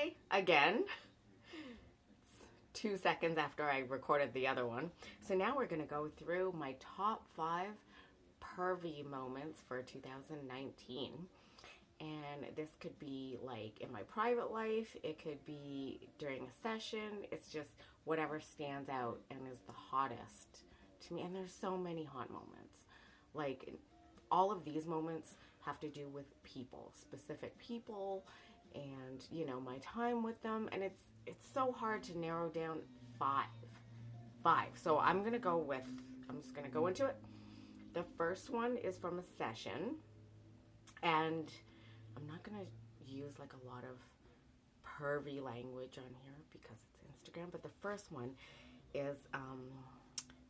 Hi again. It's 2 seconds after I recorded the other one. So now we're going to go through my top 5 pervy moments for 2019. And this could be like in my private life, it could be during a session. It's just whatever stands out and is the hottest to me. And there's so many hot moments. Like all of these moments have to do with people, specific people, and you know, my time with them. And it's so hard to narrow down five. So I'm just gonna go into it. The first one is from a session, and I'm not gonna use like a lot of pervy language on here because it's Instagram, but the first one is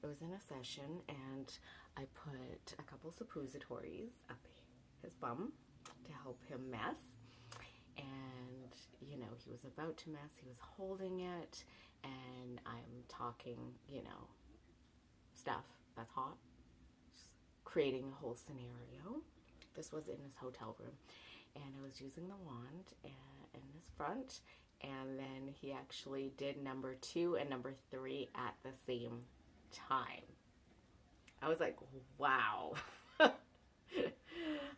it was in a session and I put a couple suppositories up his bum to help him mess. And you know, he was about to mess, he was holding it, and I'm talking, you know, stuff that's hot, just creating a whole scenario. This was in his hotel room, and I was using the wand in his front, and then he actually did number 2 and number 3 at the same time. I was like, wow.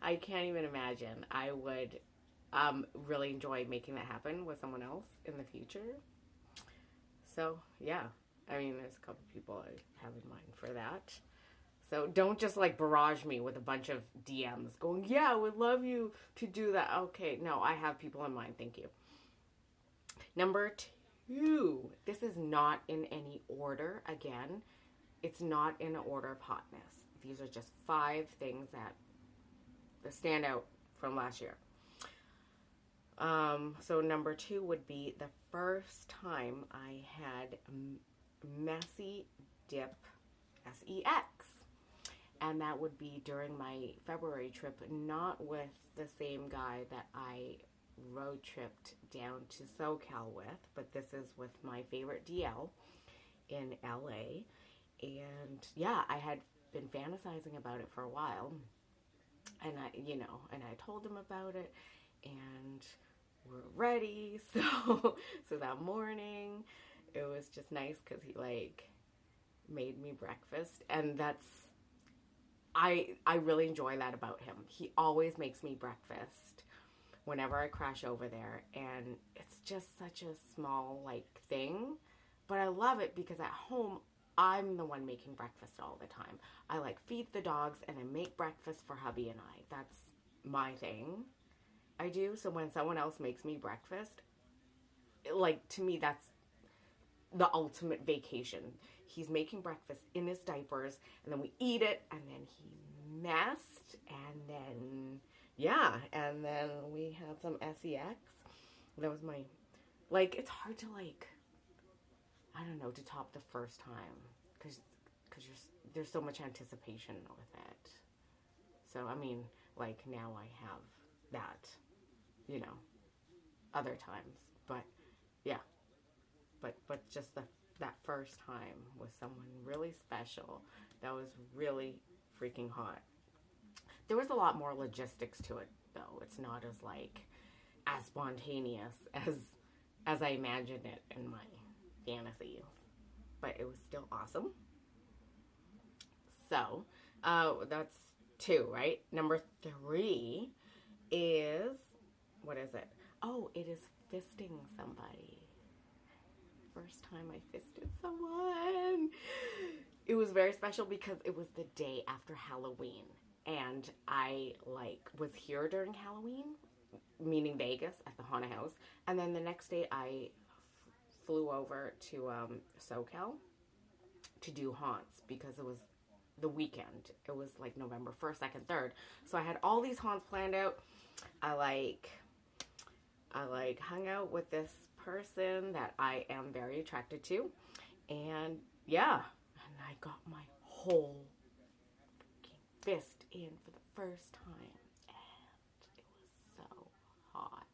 I can't even imagine. I would really enjoy making that happen with someone else in the future. So yeah, I mean, there's a couple people I have in mind for that. So don't just like barrage me with a bunch of DMs going, yeah, I would love you to do that. Okay, no, I have people in mind. Thank you. Number 2, this is not in any order. Again, it's not in an order of hotness. These are just 5 things that stand out from last year. So number 2 would be the first time I had messy dip sex. And that would be during my February trip, not with the same guy that I road tripped down to SoCal with, but this is with my favorite DL in LA. And yeah, I had been fantasizing about it for a while. And I told him about it, and we're ready. So that morning, it was just nice because he like made me breakfast, and I really enjoy that about him. He always makes me breakfast whenever I crash over there, and it's just such a small like thing, but I love it because at home I'm the one making breakfast all the time. I like feed the dogs and I make breakfast for hubby and I. That's my thing. I do. So when someone else makes me breakfast, like to me that's the ultimate vacation. He's making breakfast in his diapers, and then we eat it, and then he messed, and then yeah, and then we had some sex. That was my, like, it's hard to like, I don't know, to top the first time because there's so much anticipation with it. So I mean, like now I have that, you know, other times, but yeah. But just that first time with someone really special, that was really freaking hot. There was a lot more logistics to it, though. It's not as like as spontaneous as I imagined it in my fantasy, but it was still awesome. So that's 2, right? Number 3 is, what is it? Oh, it is fisting somebody. First time I fisted someone. It was very special because it was the day after Halloween, and I like was here during Halloween, meaning Vegas at the haunted house, and then the next day I flew over to SoCal to do haunts because it was the weekend. It was like November 1st, 2nd, 3rd. So I had all these haunts planned out. I hung out with this person that I am very attracted to, and yeah, and I got my whole fist in for the first time, and it was so hot.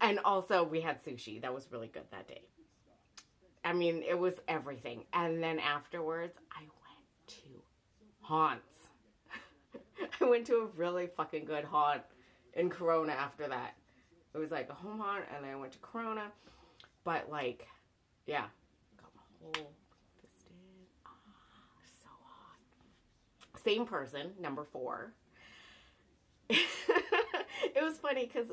And also we had sushi. That was really good that day. I mean, it was everything. And then afterwards I went to haunts. I went to a really fucking good haunt in Corona after that. It was like a home hunt, and then I went to Corona. But like, yeah, got my whole fisted. So hot. Same person, number 4. It was funny because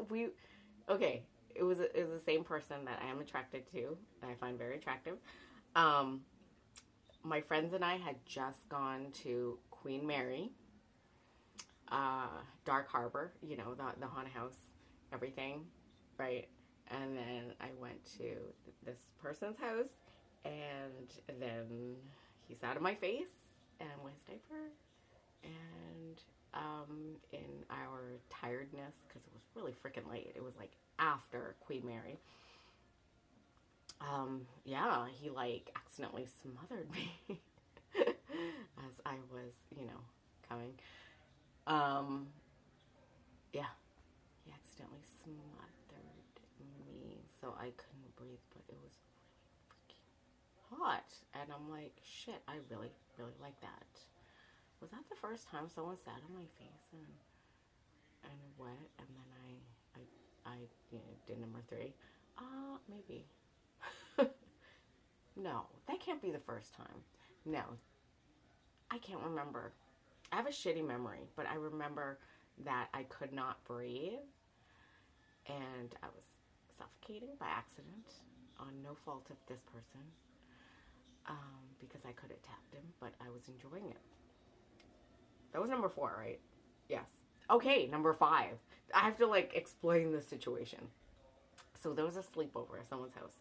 it was the same person that I am attracted to, that I find very attractive. My friends and I had just gone to Queen Mary, Dark Harbor, you know, the haunted house, everything, right? And then I went to this person's house, and then he sat on my face and was diaper. And in our tiredness, because it was really freaking late, it was like after Queen Mary. Yeah, he like accidentally smothered me as I was, you know, coming. Yeah, he accidentally smothered me, so I couldn't breathe, but it was really freaking hot. And I'm like, shit, I really, really like that. Was that the first time someone sat on my face and wet, and then I you know, did number 3? Maybe. No, that can't be the first time. No, I can't remember. I have a shitty memory, but I remember that I could not breathe, and I was suffocating by accident, on no fault of this person, because I could have tapped him, but I was enjoying it. That was number 4, right? Yes. Okay, number 5. I have to like explain the situation. So there was a sleepover at someone's house,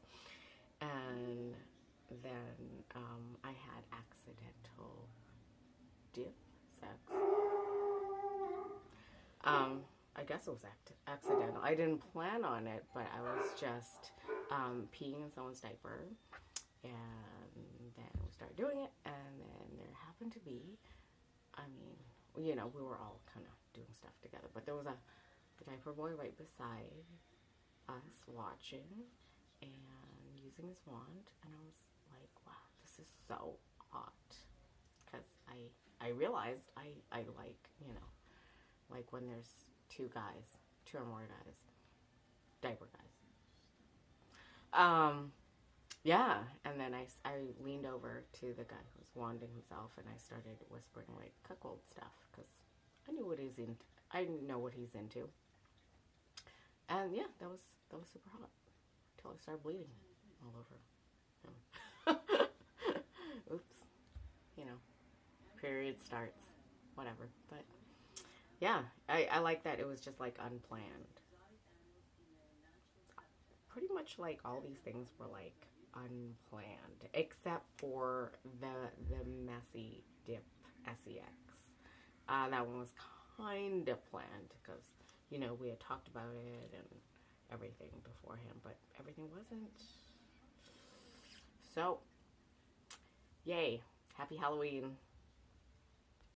and then I had accidental dip sex. I guess it was accidental. I didn't plan on it, but I was just peeing in someone's diaper, and then we started doing it, and then there happened to be, I mean, you know, we were all kind of doing stuff together, but there was a diaper boy right beside us watching and using his wand, and I was like, wow, this is so hot, because I realized I like, you know, like when there's 2 or more guys, diaper guys. Yeah, and then I leaned over to the guy who was wanding himself, and I started whispering like cuckold stuff, because I knew what he's into. I know what he's into. And yeah, that was super hot until I started bleeding all over. Oops, you know, period starts, whatever. But yeah, I like that it was just like unplanned. Pretty much like all these things were like unplanned, except for the messy dip sex. That one was kind of planned, because, you know, we had talked about it and everything beforehand, but everything wasn't. So, yay, happy Halloween.